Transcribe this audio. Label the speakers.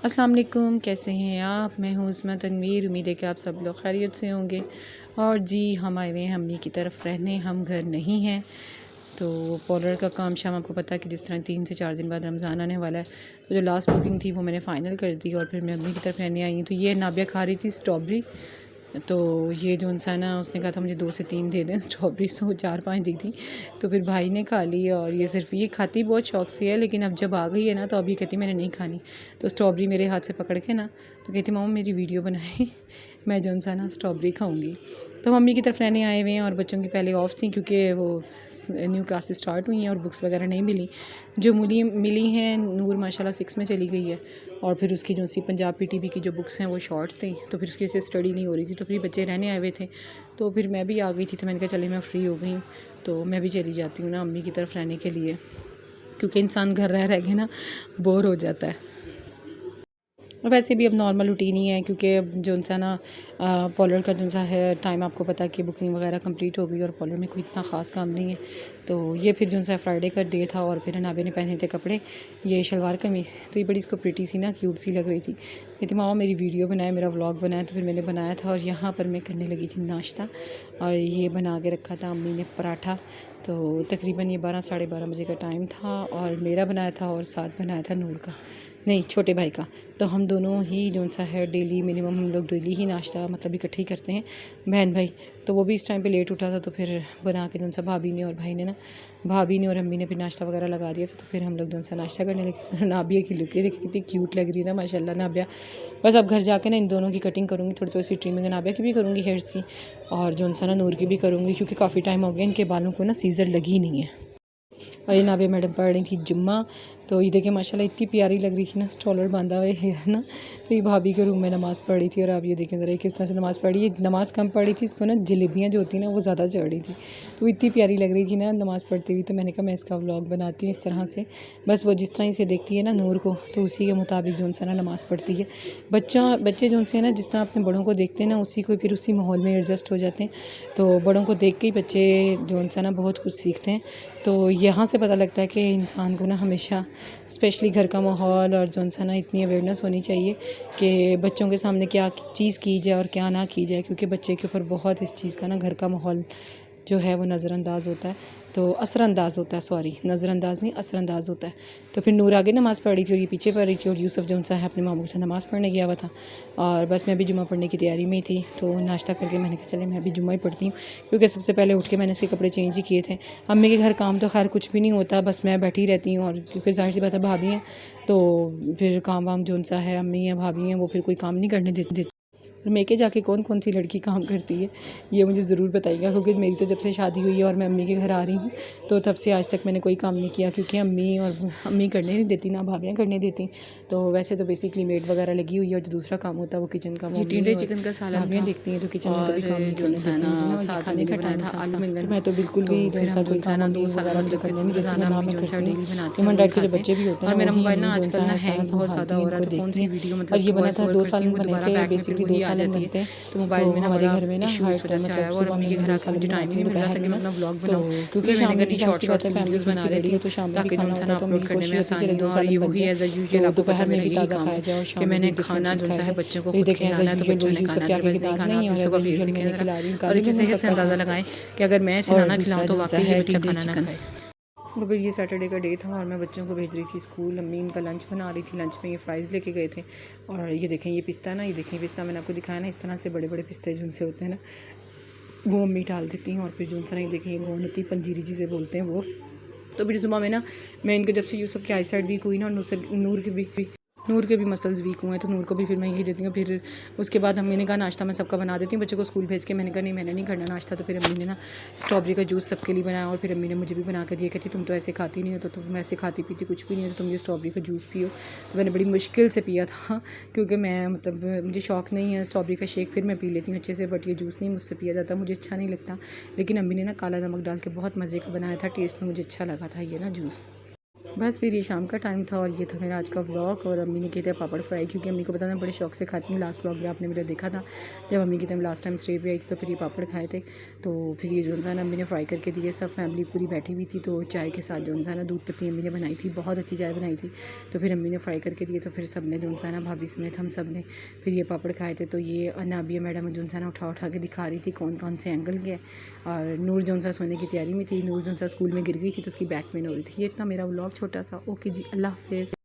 Speaker 1: अस्सलाम वालेकुम, कैसे हैं आप। मैं हूँ उस्मा तनवीर। उम्मीद है कि आप सब लोग खैरियत से होंगे। और जी हम आए हुए हैं अम्मी की तरफ रहने, हम घर नहीं हैं। तो पार्लर का काम शाम आपको पता है कि जिस तरह 3 से 4 दिन बाद रमज़ान आने वाला है, तो जो लास्ट बुकिंग थी वो मैंने फ़ाइनल कर दी और फिर मैं अम्मी की तरफ रहने आई हूँ। तो ये नाबिया खा रही थी स्ट्रॉबेरी, तो ये जो इंसान है उसने कहा था मुझे 2 से 3 दे दें स्ट्रॉबेरी, तो 4-5 दी थी। तो फिर भाई ने खा ली और ये सिर्फ ये खाती बहुत शौक़ से है, लेकिन अब जब आ गई है ना तो अभी कहती मैंने नहीं खानी। तो स्ट्रॉबेरी मेरे हाथ से पकड़ के ना तो कहती मामा मेरी वीडियो बनाई मैं जो इंसान स्ट्रॉबेरी खाऊंगी। तो मम्मी की तरफ रहने आए हुए हैं और बच्चों की पहले ऑफ थी क्योंकि वो न्यू क्लासेस स्टार्ट हुई हैं और बुक्स वगैरह नहीं मिली। जो मिली हैं, नूर माशाल्लाह 6 में चली गई है और फिर उसकी जो सी पंजाब पीटीबी की जो बुक्स हैं वो शॉर्ट्स थी, तो फिर उसकी से स्टडी नहीं हो रही थी। तो फिर बच्चे रहने आए हुए थे, तो फिर मैं भी आ गई थी। तो मैंने कहा चले मैं फ्री हो गई हूँ तो मैं भी चली जाती हूँ ना अम्मी की तरफ रहने के लिए, क्योंकि इंसान घर रह के ना बोर हो जाता है। और वैसे भी अब नॉर्मल रूटीन ही है, क्योंकि अब जो सा ना पार्लर का जो सा है टाइम आपको पता है कि बुकिंग वगैरह कंप्लीट हो गई और पार्लर में कोई इतना ख़ास काम नहीं है। तो ये फिर जो सा फ्राइडे का डे था और फिर नाबे ने पहने थे कपड़े, ये शलवार कमीज़, तो ये बड़ी इसको प्रिटी सी ना क्यूट सी लग रही थी। कहती मामा मेरी वीडियो बनाए, मेरा व्लॉग बनाया। तो फिर मैंने बनाया था और यहाँ पर मैं करने लगी थी नाश्ता, और ये बना के रखा था अम्मी ने पराठा। तो तकरीबन ये 12-12:30 बजे का टाइम था और मेरा बनाया था और साथ बनाया था नूर का, नहीं छोटे भाई का। तो हम दोनों ही जो सा है डेली मिनिमम हम लोग डेली ही नाश्ता मतलब इकट्ठे ही करते हैं, बहन भाई। तो वो भी इस टाइम पे लेट उठा था, तो फिर बना के जो सा भाभी ने और भाई ने ना, भाभी ने और अम्मी ने फिर नाश्ता वगैरह लगा दिया था। तो फिर हम लोग जो सा नाश्ता करने लगे। नाबिया की लुक देखिए कितनी क्यूट लग रही है ना माशाल्लाह नाबिया। बस अब घर जाके ना इन दोनों की कटिंग करूँगी, थोड़ी थोड़ी सी ट्रिमिंग नाबिया की भी करूँगी हेयर्स की, और जो सा ना नूर की भी करूँगी, क्योंकि काफ़ी टाइम हो गया इनके बालों को ना सीज़र लगी नहीं है। और ये नाबिया मैडम पढ़ रही थी जुम्मा। तो ये देखिए माशाल्लाह इतनी प्यारी लग रही थी ना, स्टॉलर बांधा हुआ है ना। तो ये भाभी के रूम में नमाज़ पढ़ी थी और आप ये देखें ज़रा किस तरह से नमाज़ पढ़ी। ये नमाज़ कम पढ़ी थी, इसको ना जलेबियाँ जो होती हैं ना वो ज़्यादा चढ़ रही थी, तो इतनी प्यारी लग रही थी ना नमाज़ पढ़ती हुई। तो मैंने कहा मैं इसका व्लॉग बनाती हूँ इस तरह से, बस वो जिस तरह से देखती है ना नूर को, तो उसी के मुताबिक जो सा ना नमाज़ पढ़ती है। बच्चे जो से ना जिस तरह अपने बड़ों को देखते हैं ना, उसी को फिर उसी माहौल में एडजस्ट हो जाते हैं। तो बड़ों को देख के ही बच्चे जो सा ना बहुत कुछ सीखते हैं। तो यहाँ से पता लगता है कि इंसान को ना हमेशा स्पेशली घर का माहौल और जो सा ना इतनी अवेयरनेस होनी चाहिए कि बच्चों के सामने क्या चीज़ की जाए और क्या ना की जाए, क्योंकि बच्चे के ऊपर बहुत इस चीज़ का ना घर का माहौल जो है वो नज़रअंदाज होता है, तो असरअंदाज होता है, सॉरी नज़रअंदाज नहीं असरअंदाज होता है। तो फिर नूर आगे नमाज़ पढ़ रही थी और ये पीछे पढ़ रही थी, और यूसुफ जो सा है अपने मामू के साथ नमाज़ पढ़ने गया हुआ था। और बस मैं भी जुम्मा पढ़ने की तैयारी में थी, तो नाश्ता करके मैंने कहा चले मैं भी जुम्मा ही पढ़ती हूँ, क्योंकि सबसे पहले उठ के मैंने इसके कपड़े चेंज ही किए थे। अम्मी के घर काम तो खैर कुछ भी नहीं होता, बस मैं बैठी रहती हूँ, और क्योंकि ज़ाहिर सी बात है भाभी हैं, तो फिर काम वाम जो सा है अम्मी हैं भाभी हैं वो फिर कोई काम नहीं करने देती। मेके जाके कौन कौन सी लड़की काम करती है ये मुझे ज़रूर बताइएगा, क्योंकि मेरी तो जब से शादी हुई है और मैं अम्मी के घर आ रही हूँ, तो तब से आज तक मैंने कोई काम नहीं किया, क्योंकि अम्मी करने नहीं देती ना भाभियाँ करने देती। तो वैसे तो बेसिकली मेड वगैरह लगी हुई है, और जो दूसरा काम होता है वो किचन का, वो टिंडे चिकन का सालन भाभियाँ देखती हैं, तो किचन में कभी काम नहीं करने देती मुझे ना। और खाने का टाइम था आलू बैंगन, मैं तो बिल्कुल भी जो सा कोई काम 2 साल मतलब करने नहीं देती, ना मैं करती हूँ। ह्यूमन राइट के जो बच्चे भी होते हैं, और मेरा मोबाइल ना आजकल ना हैंग बहुत ज़्यादा हो रहा है, तो कौन सी वीडियो मतलब, और ये बना था 2 साल बने थे, बेसिकली 2 साल बनते हैं। तो मोबाइल में ना हमारे घर में ना हर वजह से आया हुआ, और अम्मी के घर आकर मुझे टाइम ही नहीं मिल रहा था कि मैं अपना व्लॉग बनाऊँ, क्योंकि शाम में शॉर्ट वीडियोस बना रही हूँ, तो शाम में भी खाना होता है तो अपलोड करने में आसानी हो। और ये वही एज यूजुअल आपको दोपहर में भी ताज़ा खाया जाए, और शाम में मैंने खाना जो है बच्चों को खुद खिलाना है, तो बच्चों ने खाना है, बस नहीं खाना आप बच्चों का फेस दिखें ज़रा, और इसकी सेहत से अंदाज़ा लगाएं कि अगर मैं इसे खाना खिलाऊँ तो वाकई ये बच्चा खाना ना खाए। और फिर ये सैटरडे का डे था और मैं बच्चों को भेज रही थी स्कूल। अम्मी इनका लंच बना रही थी, लंच में ये फ्राइज़ लेके गए थे। और ये देखें ये पिस्ता ना, ये देखें पिस्ता मैंने आपको दिखाया ना, इस तरह से बड़े बड़े पिस्ते जिनसे होते हैं ना वो अम्मी डाल देती हैं। और फिर जो सा ये देखें ये गोन होती है, पंजीरी जिसे बोलते हैं वो। तो फिर सुबह में ना मैं इनको जब से यूसुफ की आई साइड वीक हुई ना, और नूर के भी मसल्स वीक हुए हैं, तो नूर को भी फिर मैं यही देती हूँ। फिर उसके बाद अम्मी ने कहा नाश्ता मैं सबका बना देती हूँ बच्चों को स्कूल भेज के। मैंने कहा नहीं मैंने नहीं करना नाश्ता। तो फिर अम्मी ने ना स्ट्रॉबेरी का जूस सबके लिए बनाया, और फिर अम्मी ने मुझे भी बना कर दिया, कहती तुम तो ऐसे खाती नहीं हो, तो तुम ऐसे खाती पीती कुछ भी नहीं हो, तो तुम ये स्ट्रॉबेरी का जूस पियो। तो मैंने बड़ी मुश्किल से पिया था, क्योंकि मैं मतलब मुझे शौक़ नहीं है स्ट्रॉबेरी का शेक, फिर मैं पी लेती हूँ अच्छे से, बट ये जूस नहीं मुझसे पिया जाता, मुझे अच्छा नहीं लगता। लेकिन अम्मी ने ना काला नमक डाल के बहुत मज़े का बनाया था, टेस्ट में मुझे अच्छा लगा था ये ना जूस। बस फिर ये शाम का टाइम था और ये था मेरा आज का व्लॉग। और अम्मी ने किए थे पापड़ फ्राई, क्योंकि अम्मी को पता था बड़े शौक से खाती हूँ। लास्ट व्लॉग में आपने मेरा देखा था जब अम्मी की टाइम लास्ट टाइम स्टे पे आई थी, तो फिर ये पापड़ खाए थे। तो फिर ये जो है ना अम्मी ने फ्राई करके दिए, सब फैमिली पूरी बैठी हुई थी। तो चाय के साथ जो है ना दूध पत्ती अम्मी ने बनाई थी, बहुत अच्छी चाय बनाई थी। तो फिर अम्मी ने फ्राई करके दिए, तो फिर सब ने जो है ना भाभी समेत हम सब ने फिर ये पापड़ खाए थे। तो ये नाबिया मैडम जो है ना उठा के दिखा रही थी कौन कौन से एंगल के। और नूर जो सा सोने की तैयारी में थी, नूर जो सा स्कूल में गिर गई थी तो उसकी बैक पेन हो रही थी। ये इतना मेरा व्लॉग छोटा सा। ओके जी, अल्लाह हाफिज़।